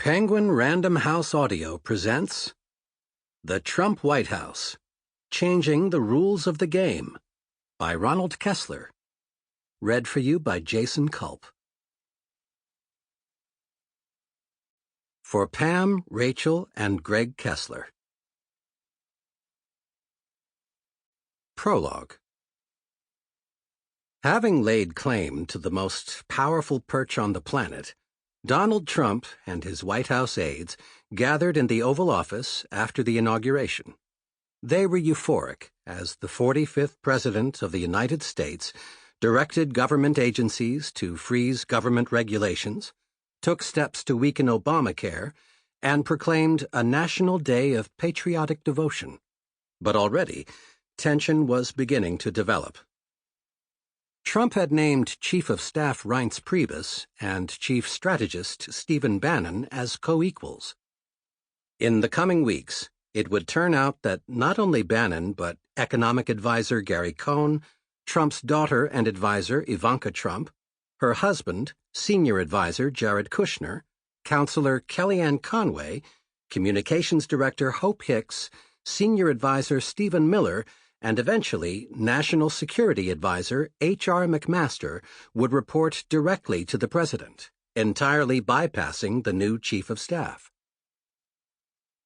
Penguin Random House Audio presents The Trump White House, Changing the Rules of the Game by Ronald Kessler. Read for you by Jason Culp. For Pam, Rachel, and Greg Kessler. Prologue. Having laid claim to the most powerful perch on the planet, Donald Trump and his White House aides gathered in the Oval Office after the inauguration. They were euphoric as the 45th President of the United States directed government agencies to freeze government regulations, took steps to weaken Obamacare, and proclaimed a national day of patriotic devotion. But already, tension was beginning to develop. Trump had named Chief of Staff Reince Priebus and Chief Strategist Stephen Bannon as co-equals. In the coming weeks, it would turn out that not only Bannon but economic advisor Gary Cohn, Trump's daughter and advisor Ivanka Trump, her husband, senior advisor Jared Kushner, counselor Kellyanne Conway, communications director Hope Hicks, senior advisor Stephen Miller, and eventually National Security Advisor H.R. McMaster would report directly to the president, entirely bypassing the new chief of staff.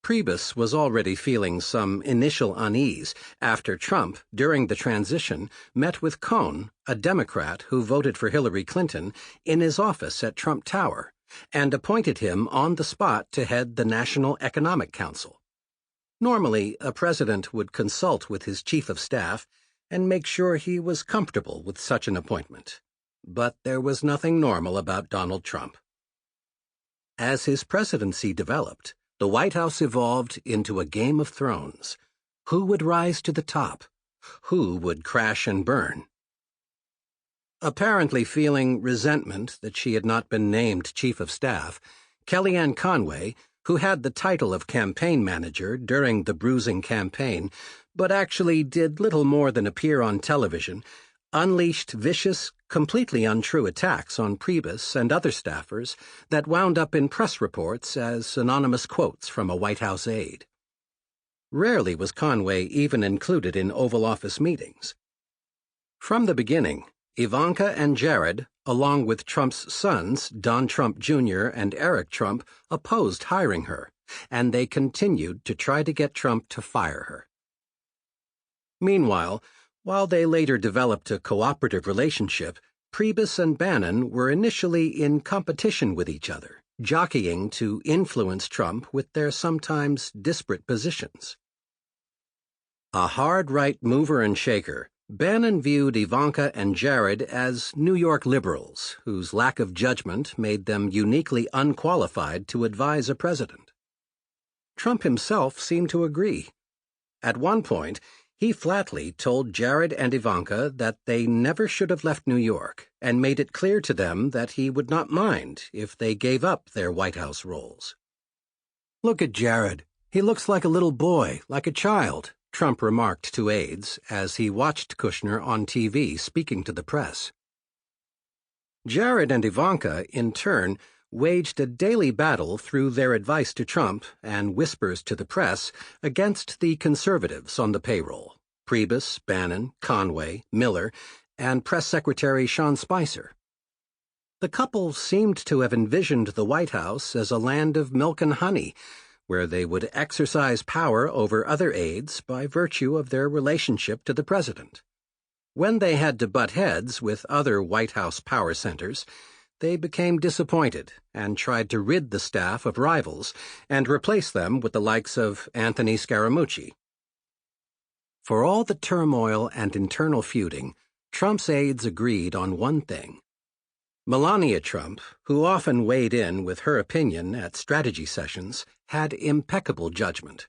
Priebus was already feeling some initial unease after Trump, during the transition, met with Cohn, a Democrat who voted for Hillary Clinton, in his office at Trump Tower, and appointed him on the spot to head the National Economic Council. Normally, a president would consult with his chief of staff and make sure he was comfortable with such an appointment. But there was nothing normal about Donald Trump. As his presidency developed, the White House evolved into a Game of Thrones. Who would rise to the top? Who would crash and burn? Apparently feeling resentment that she had not been named chief of staff, Kellyanne Conway, who had the title of campaign manager during the bruising campaign, but actually did little more than appear on television, unleashed vicious, completely untrue attacks on Priebus and other staffers that wound up in press reports as anonymous quotes from a White House aide. Rarely was Conway even included in Oval Office meetings. From the beginning, Ivanka and Jared, along with Trump's sons, Don Trump Jr. and Eric Trump, opposed hiring her, and they continued to try to get Trump to fire her. Meanwhile, while they later developed a cooperative relationship, Priebus and Bannon were initially in competition with each other, jockeying to influence Trump with their sometimes disparate positions. A hard right mover and shaker, Bannon viewed Ivanka and Jared as New York liberals whose lack of judgment made them uniquely unqualified to advise a president. Trump himself seemed to agree. At one point, he flatly told Jared and Ivanka that they never should have left New York and made it clear to them that he would not mind if they gave up their White House roles. "Look at Jared. He looks like a little boy, like a child," Trump remarked to aides as he watched Kushner on TV speaking to the press. Jared and Ivanka, in turn, waged a daily battle through their advice to Trump and whispers to the press against the conservatives on the payroll, Priebus, Bannon, Conway, Miller, and Press Secretary Sean Spicer. The couple seemed to have envisioned the White House as a land of milk and honey, where they would exercise power over other aides by virtue of their relationship to the president. When they had to butt heads with other White House power centers, they became disappointed and tried to rid the staff of rivals and replace them with the likes of Anthony Scaramucci. For all the turmoil and internal feuding, Trump's aides agreed on one thing. Melania Trump, who often weighed in with her opinion at strategy sessions, had impeccable judgment.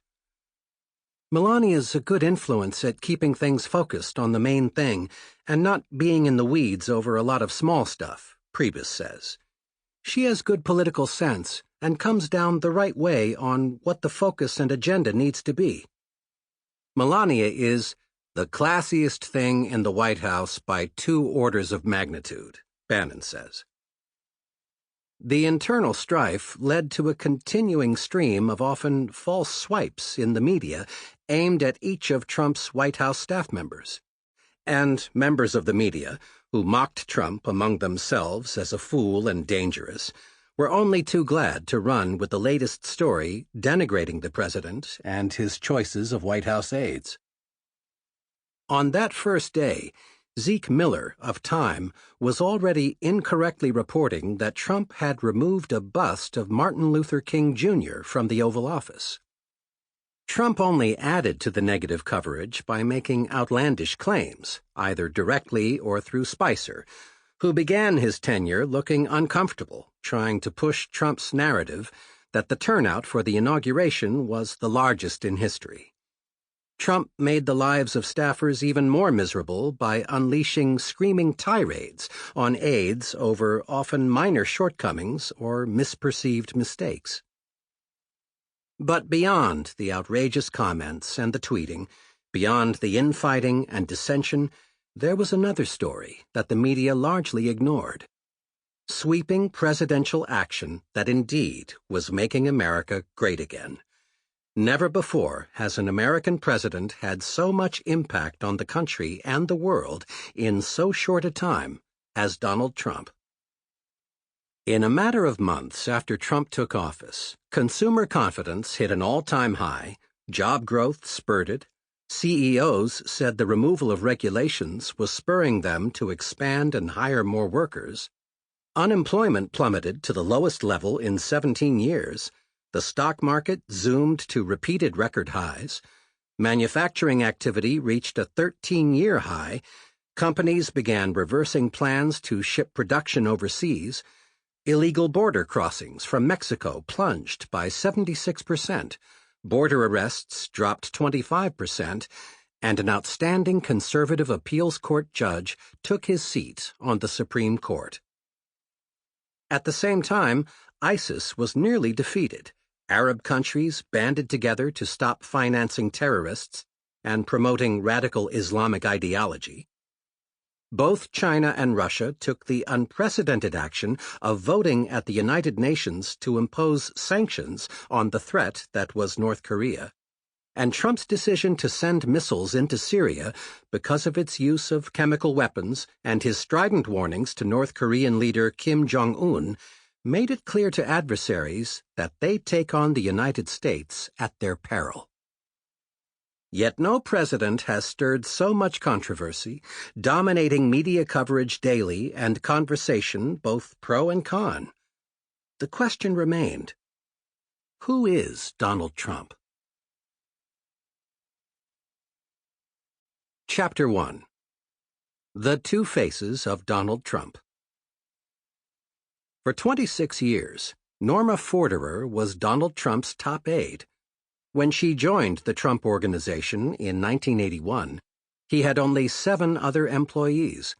"Melania's a good influence at keeping things focused on the main thing and not being in the weeds over a lot of small stuff," Priebus says. "She has good political sense and comes down the right way on what the focus and agenda needs to be." Melania is the classiest thing in the White House by 2 orders of magnitude, Bannon says. The internal strife led to a continuing stream of often false swipes in the media aimed at each of Trump's White House staff members. And members of the media, who mocked Trump among themselves as a fool and dangerous, were only too glad to run with the latest story denigrating the president and his choices of White House aides. On that first day, Zeke Miller of Time was already incorrectly reporting that Trump had removed a bust of Martin Luther King Jr. from the Oval Office. Trump only added to the negative coverage by making outlandish claims, either directly or through Spicer, who began his tenure looking uncomfortable, trying to push Trump's narrative that the turnout for the inauguration was the largest in history. Trump made the lives of staffers even more miserable by unleashing screaming tirades on aides over often minor shortcomings or misperceived mistakes. But beyond the outrageous comments and the tweeting, beyond the infighting and dissension, there was another story that the media largely ignored. Sweeping presidential action that indeed was making America great again. Never before has an American president had so much impact on the country and the world in so short a time as Donald Trump. In a matter of months after Trump took office, consumer confidence hit an all-time high, job growth spurted, CEOs said the removal of regulations was spurring them to expand and hire more workers, unemployment plummeted to the lowest level in 17 years, the stock market zoomed to repeated record highs, manufacturing activity reached a 13-year high, companies began reversing plans to ship production overseas, illegal border crossings from Mexico plunged by 76%, border arrests dropped 25%, and an outstanding conservative appeals court judge took his seat on the Supreme Court. At the same time, ISIS was nearly defeated. Arab countries banded together to stop financing terrorists and promoting radical Islamic ideology. Both China and Russia took the unprecedented action of voting at the United Nations to impose sanctions on the threat that was North Korea. And Trump's decision to send missiles into Syria because of its use of chemical weapons and his strident warnings to North Korean leader Kim Jong-un made it clear to adversaries that they take on the United States at their peril. Yet no president has stirred so much controversy, dominating media coverage daily and conversation both pro and con. The question remained, who is Donald Trump? Chapter 1. The Two Faces of Donald Trump. For 26 years, Norma Forderer was Donald Trump's top aide. When she joined the Trump Organization in 1981, he had only 7 other employees.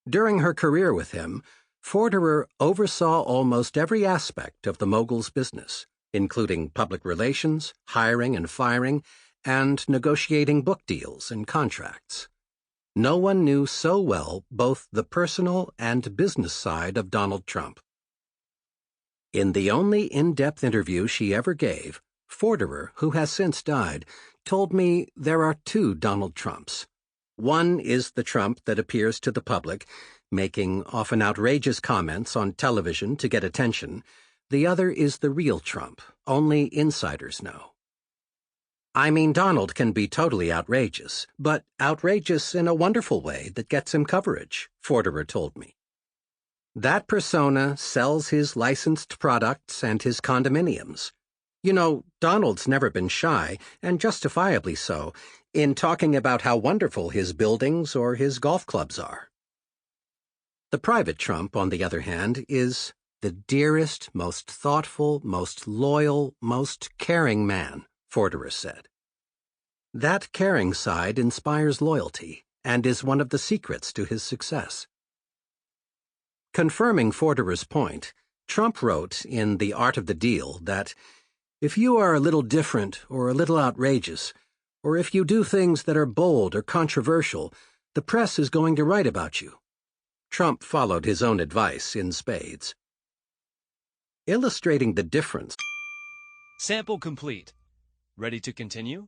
During her career with him, Forderer oversaw almost every aspect of the mogul's business, including public relations, hiring and firing, and negotiating book deals and contracts. No one knew so well both the personal and business side of Donald Trump. In the only in-depth interview she ever gave, Forderer, who has since died, told me there are 2 Donald Trumps. One is the Trump that appears to the public, making often outrageous comments on television to get attention. The other is the real Trump, only insiders know. I mean, Donald can be totally outrageous, but outrageous in a wonderful way that gets him coverage, Forderer told me. That persona sells his licensed products and his condominiums. You know, Donald's never been shy, and justifiably so, in talking about how wonderful his buildings or his golf clubs are. The private Trump, on the other hand, is the dearest, most thoughtful, most loyal, most caring man, Forderer said. That caring side inspires loyalty and is one of the secrets to his success. Confirming Forderer's point, Trump wrote in The Art of the Deal that if you are a little different or a little outrageous, or if you do things that are bold or controversial, the press is going to write about you. Trump followed his own advice in spades. illustrating the difference. Sample complete. Ready to continue?